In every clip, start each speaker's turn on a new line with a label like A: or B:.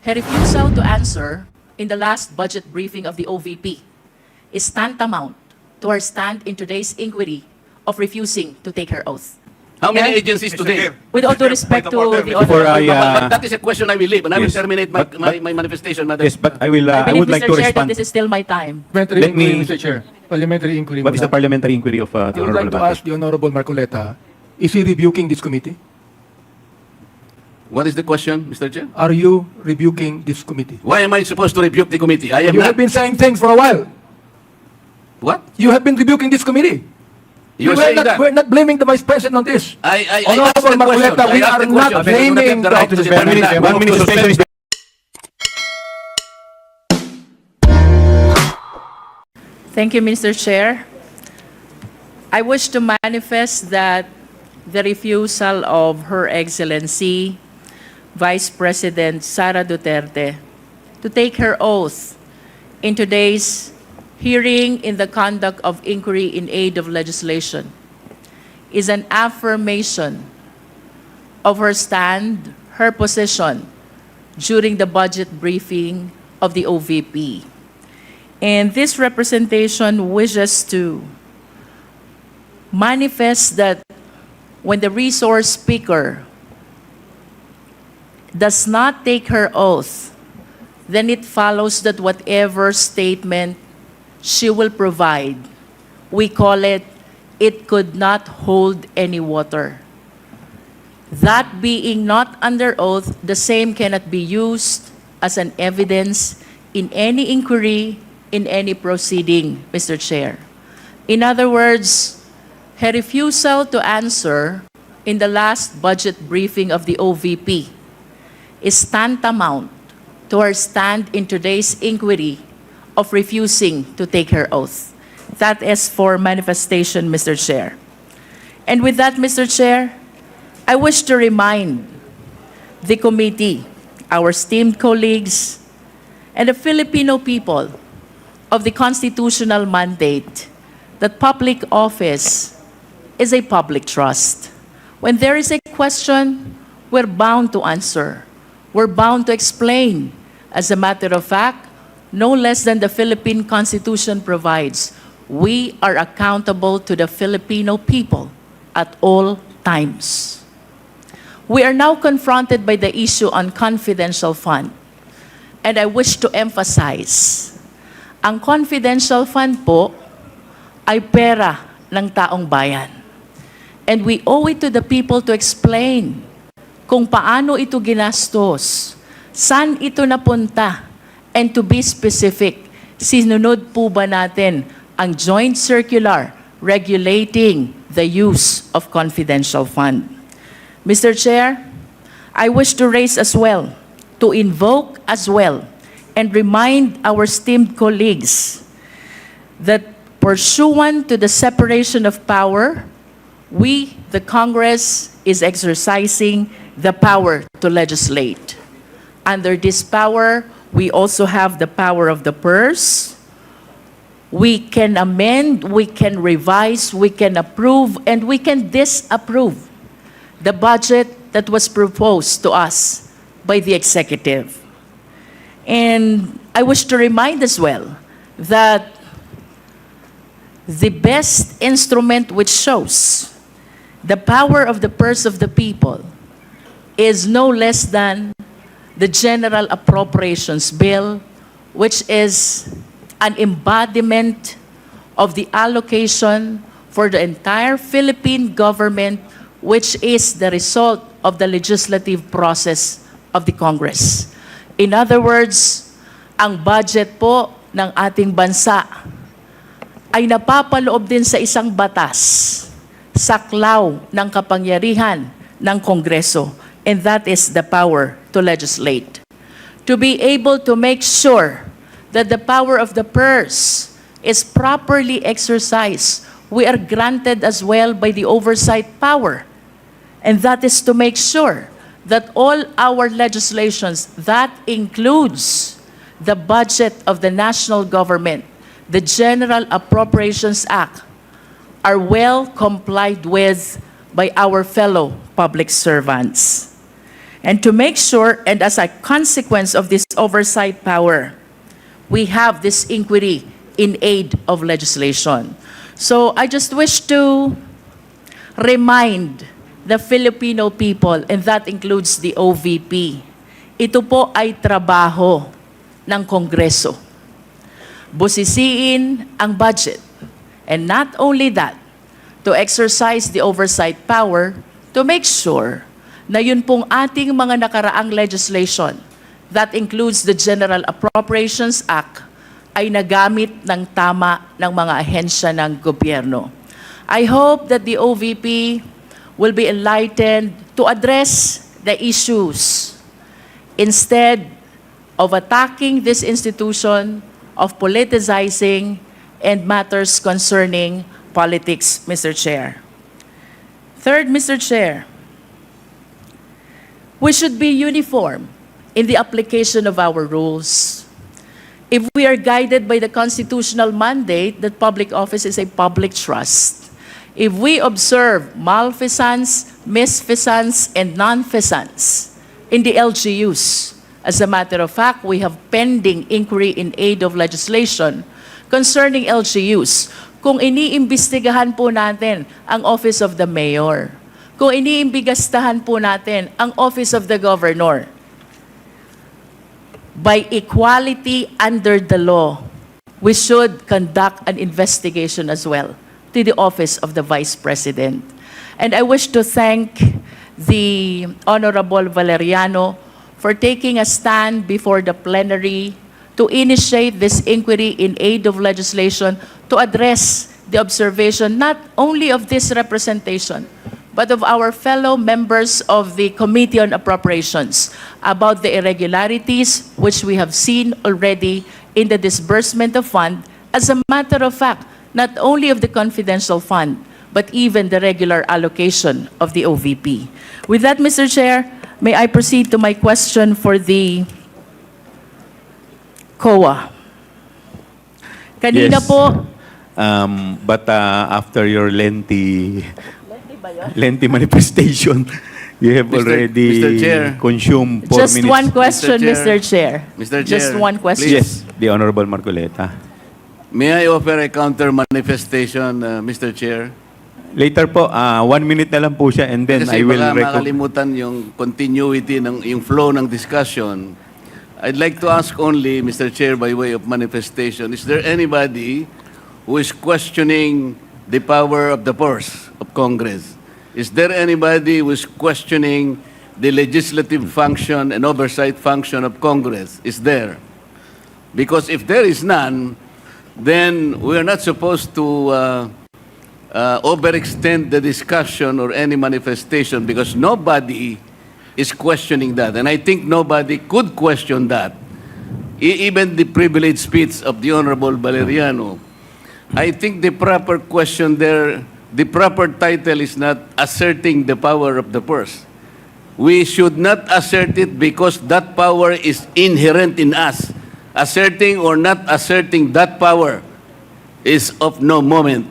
A: Her refusal to answer in the last budget briefing of the OVP is tantamount to her stand in today's inquiry of refusing to take her oath.
B: How many
A: Yeah.
B: agencies today?
A: With all due respect to the
C: Before
A: Honorable,
B: But that is a question I will leave, and I will
C: Yes,
B: terminate
C: but-
B: my manifestation, Madam.
C: Yes, but I will.
A: I
C: I
A: believe,
C: would like
A: Mr.
C: to
A: Chair, that
C: respond.
A: this is still my time.
D: Parliamentary
C: Let
D: inquiry,
C: me-
D: Mr. Chair. Parliamentary inquiry.
C: What is the
D: muna.
C: parliamentary inquiry of the
D: I would like
C: Honorable
D: to
C: Abate?
D: ask the Honorable Marcoleta, is he rebuking this committee?
B: What is the question, Mr. Chair?
D: Are you rebuking this committee?
B: Why am I supposed to rebuke the committee? I am
D: You
B: not.
D: have been saying things for a while.
B: What?
D: You have been rebuking this committee.
B: You're saying that?
D: We're not blaming the Vice President on this.
B: I asked
D: Honorable
B: the question.
D: Marcoleta, we
B: I asked
D: are
B: the
D: not
B: question.
D: blaming
B: You do not have the right to
D: the
B: determine
D: One minute,
B: that.
C: 1 minute suspension is
A: Thank you, Mr. Chair. I wish to manifest that the refusal of Her Excellency Vice President Sara Duterte to take her oath in today's hearing in the conduct of inquiry in aid of legislation is an affirmation of her stand, her position during the budget briefing of the OVP. And this representation wishes to manifest that when the resource speaker does not take her oath, then it follows that whatever statement she will provide, we call it, it could not hold any water. That being not under oath, the same cannot be used as an evidence in any inquiry, in any proceeding, Mr. Chair. In other words, her refusal to answer in the last budget briefing of the OVP is tantamount to her stand in today's inquiry of refusing to take her oath. That is for manifestation, Mr. Chair. And with that, Mr. Chair, I wish to remind the committee, our esteemed colleagues, and the Filipino people of the constitutional mandate that public office is a public trust. When there is a question, we're bound to answer. We're bound to explain. As a matter of fact, no less than the Philippine Constitution provides, we are accountable to the Filipino people at all times. We are now confronted by the issue on confidential fund. And I wish to emphasize, ang confidential fund po ay pera ng taong bayan. And we owe it to the people to explain kung paano ito ginastos, saan ito napunta, and to be specific, sinunod po ba natin ang joint circular regulating the use of confidential fund. Mr. Chair, I wish to raise as well, to invoke as well, and remind our esteemed colleagues that pursuant to the separation of power, we, the Congress, is exercising the power to legislate. Under this power, we also have the power of the purse. We can amend, we can revise, we can approve, and we can disapprove the budget that was proposed to us by the executive. And I wish to remind as well that the best instrument which shows the power of the purse of the people is no less than the General Appropriations Bill, which is an embodiment of the allocation for the entire Philippine government, which is the result of the legislative process of the Congress. In other words, ang budget po ng ating bansa ay napapaloob din sa isang batas, saklaw ng kapangyarihan ng Kongreso, and that is the power to legislate. To be able to make sure that the power of the purse is properly exercised, we are granted as well by the oversight power. And that is to make sure that all our legislations, that includes the budget of the national government, the General Appropriations Act, are well complied with by our fellow public servants. And to make sure, and as a consequence of this oversight power, we have this inquiry in aid of legislation. So I just wish to remind the Filipino people, and that includes the OVP, ito po ay trabaho ng Kongreso. Busisiin ang budget. And not only that, to exercise the oversight power to make sure na yun pong ating mga nakaraang legislation, that includes the General Appropriations Act, ay nagamit ng tama ng mga ahensya ng gobyerno. I hope that the OVP will be enlightened to address the issues instead of attacking this institution, of politicizing and matters concerning politics, Mr. Chair. Third, Mr. Chair, we should be uniform in the application of our rules. If we are guided by the constitutional mandate that public office is a public trust, if we observe malfeasance, misfeasance, and nonfeasance in the LGUs, as a matter of fact, we have pending inquiry in aid of legislation concerning LGUs. Kung iniimbestigahan po natin ang Office of the Mayor, kung iniimbigastahan po natin ang Office of the Governor, by equality under the law, we should conduct an investigation as well to the Office of the Vice President. And I wish to thank the Honorable Valeriano for taking a stand before the plenary to initiate this inquiry in aid of legislation to address the observation not only of this representation, but of our fellow members of the Committee on Appropriations about the irregularities which we have seen already in the disbursement of fund, as a matter of fact, not only of the confidential fund, but even the regular allocation of the OVP. With that, Mr. Chair, may I proceed to my question for the COA. Kanina
C: Yes.
A: po,
C: But after your lengthy manifestation, you have
B: Mr.
C: already
B: Chair.
C: consumed 4
A: just
C: minutes.
A: one question,
B: Mr.
A: Mr. Chair.
B: Mr.
A: Just
B: Chair,
A: one question.
C: Yes, the Honorable Marcoleta.
B: May I offer a counter manifestation, Mr. Chair?
C: Later po, 1 minute na lang po siya and then
B: Kasi
C: I will
B: baka
C: record.
B: makalimutan yung continuity, yung flow ng discussion. I'd like to ask only, Mr. Chair, by way of manifestation, is there anybody who is questioning the power of the purse of Congress? Is there anybody who is questioning the legislative function and oversight function of Congress? Is there? Because if there is none, then we are not supposed to overextend the discussion or any manifestation because nobody is questioning that. And I think nobody could question that. Even the privileged speech of the Honorable Valeriano. I think the proper question there, the proper title is not asserting the power of the purse. We should not assert it because that power is inherent in us. Asserting or not asserting that power is of no moment.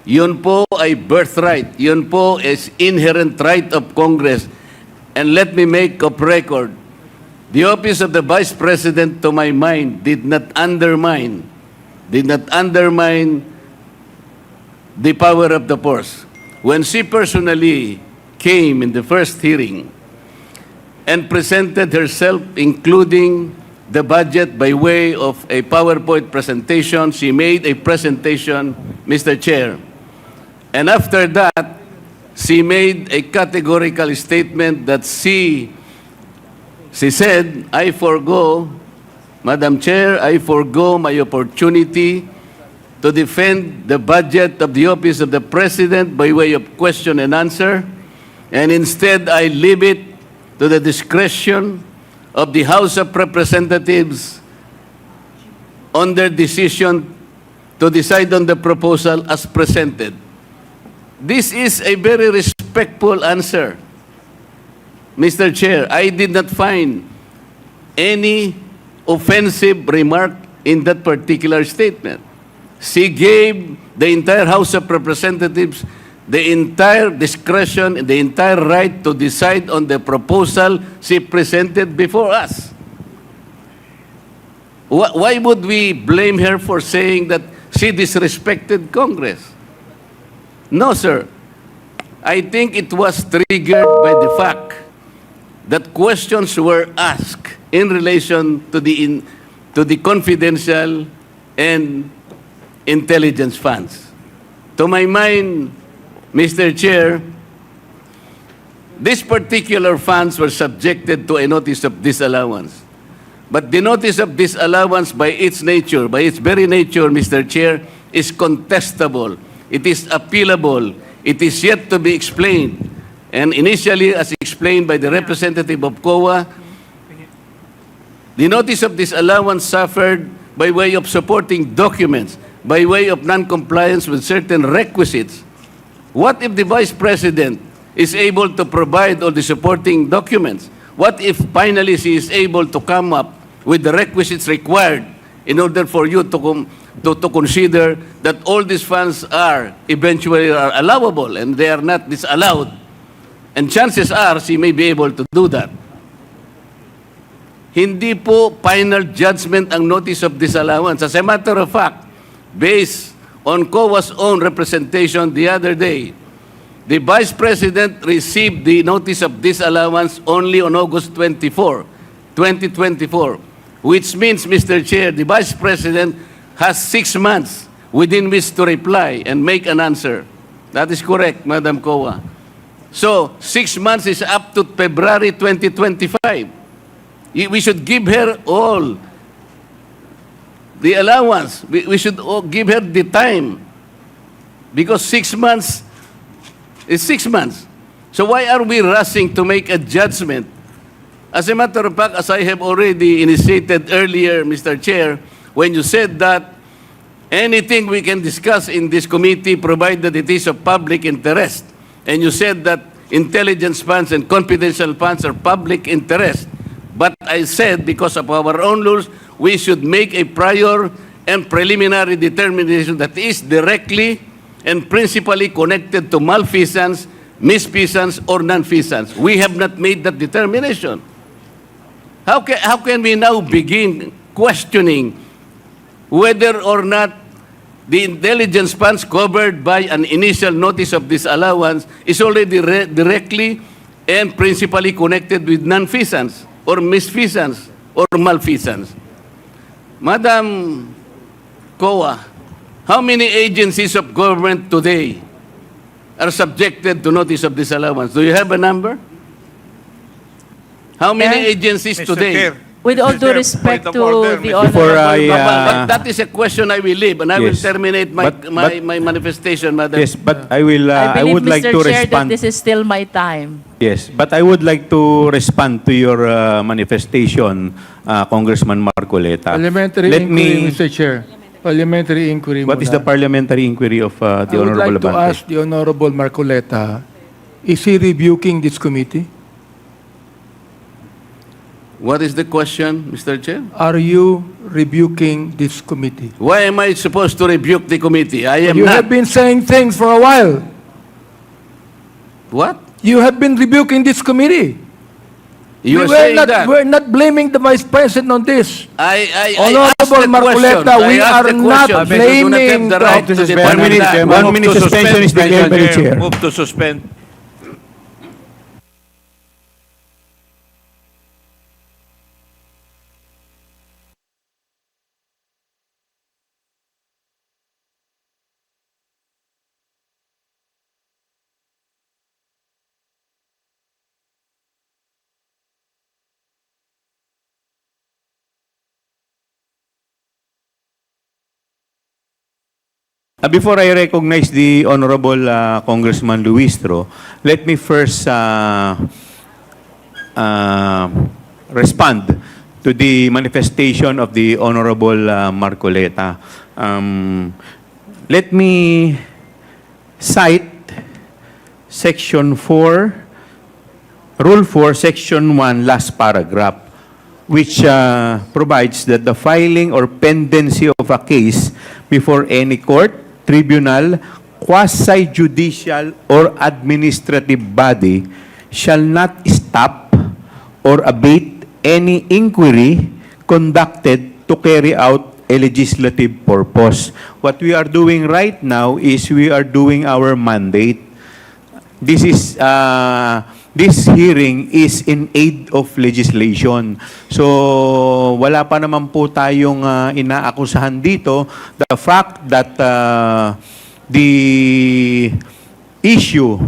B: Yun po ay birthright. Yun po is inherent right of Congress. And let me make of record, the office of the Vice President, to my mind, did not undermine the power of the purse. When she personally came in the first hearing and presented herself, including the budget by way of a PowerPoint presentation, she made a presentation, Mr. Chair. And after that, she made a categorical statement that she said, I forgo, Madam Chair, I forgo my opportunity to defend the budget of the Office of the President by way of question and answer, and instead I leave it to the discretion of the House of Representatives on their decision to decide on the proposal as presented. This is a very respectful answer, Mr. Chair. I did not find any offensive remark in that particular statement. She gave the entire House of Representatives the entire discretion and the entire right to decide on the proposal she presented before us. Why would we blame her for saying that she disrespected Congress? No, sir. I think it was triggered by the fact that questions were asked in relation to the confidential and intelligence funds. To my mind, Mr. Chair, these particular funds were subjected to a notice of disallowance. But the notice of disallowance by its nature, by its very nature, Mr. Chair, is contestable. It is appealable. It is yet to be explained. And initially, as explained by the representative of COA, the notice of disallowance suffered by way of supporting documents, by way of non-compliance with certain requisites. What if the Vice President is able to provide all the supporting documents? What if finally she is able to come up with the requisites required in order for you to consider that all these funds are eventually allowable and they are not disallowed? And chances are she may be able to do that. Hindi po final judgment ang notice of disallowance. As a matter of fact, based on COA's own representation the other day, the Vice President received the notice of disallowance only on August 24, 2024, which means, Mr. Chair, the Vice President has 6 months within which to reply and make an answer. That is correct, Madam COA. So, 6 months is up to February 2025. We should give her all the allowance. We should give her the time. Because 6 months is 6 months. So why are we rushing to make a judgment? As a matter of fact, as I have already initiated earlier, Mr. Chair, when you said that anything we can discuss in this committee provided it is of public interest, and you said that intelligence funds and confidential funds are public interest, but I said because of our own rules, we should make a prior and preliminary determination that is directly and principally connected to malfeasance, misfeasance, or nonfeasance. We have not made that determination. How can we now begin questioning whether or not the intelligence funds covered by an initial notice of disallowance is already directly and principally connected with nonfeasance or misfeasance or malfeasance? Madam COA, how many agencies of government today are subjected to notice of disallowance? Do you have a number? How many agencies today?
A: With all due respect to the
C: Before
A: Honorable,
B: But that is a question I will leave, and I will
C: Yes.
B: terminate my,
C: But-
B: my manifestation, Madam.
C: Yes, but I will.
A: I
C: I
A: believe,
C: would like
A: Mr.
C: to
A: Chair, that
C: respond.
A: this is still my time.
C: Yes, but I would like to respond to your manifestation, Congressman Marcoleta.
D: Parliamentary
C: Let
D: inquiry,
C: me.
D: Mr. Chair. Parliamentary inquiry
C: What is
D: muna.
C: the parliamentary inquiry of the
D: I would
C: Honorable
D: like to
C: Abante?
D: ask the Honorable Marcoleta, is he rebuking this committee?
B: What is the question, Mr. Chair?
D: Are you rebuking this committee?
B: Why am I supposed to rebuke the committee? I am
D: You
B: not.
D: have been saying things for a while.
B: What?
D: You have been rebuking this committee.
B: You are saying that.
D: We're not blaming the Vice President on this.
B: I asked
D: Honorable
B: the question.
D: Marcoleta, we
B: I asked
D: are
B: the
D: not
B: question.
D: blaming
B: You do not have the right
D: the-
B: to
C: One
B: depend on
C: minute,
B: that.
C: 1 minute suspension is declared by the chair.
E: Move to suspend.
C: Before I recognize the Honorable Congressman Luistro, let me first respond to the manifestation of the Honorable Marcoleta. Let me cite Section 4, Rule 4, Section 1, last paragraph, which provides that the filing or pendency of a case before any court, tribunal, quasi-judicial or administrative body shall not stop or abate any inquiry conducted to carry out a legislative purpose. What we are doing right now is we are doing our mandate. This hearing is in aid of legislation. So, wala pa naman po tayong inaakusahan dito. The fact that the issue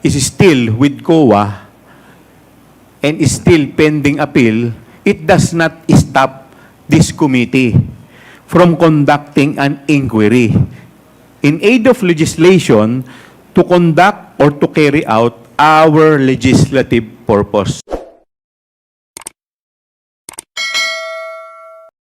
C: is still with COA and is still pending appeal, it does not stop this committee from conducting an inquiry in aid of legislation to conduct or to carry out our legislative purpose.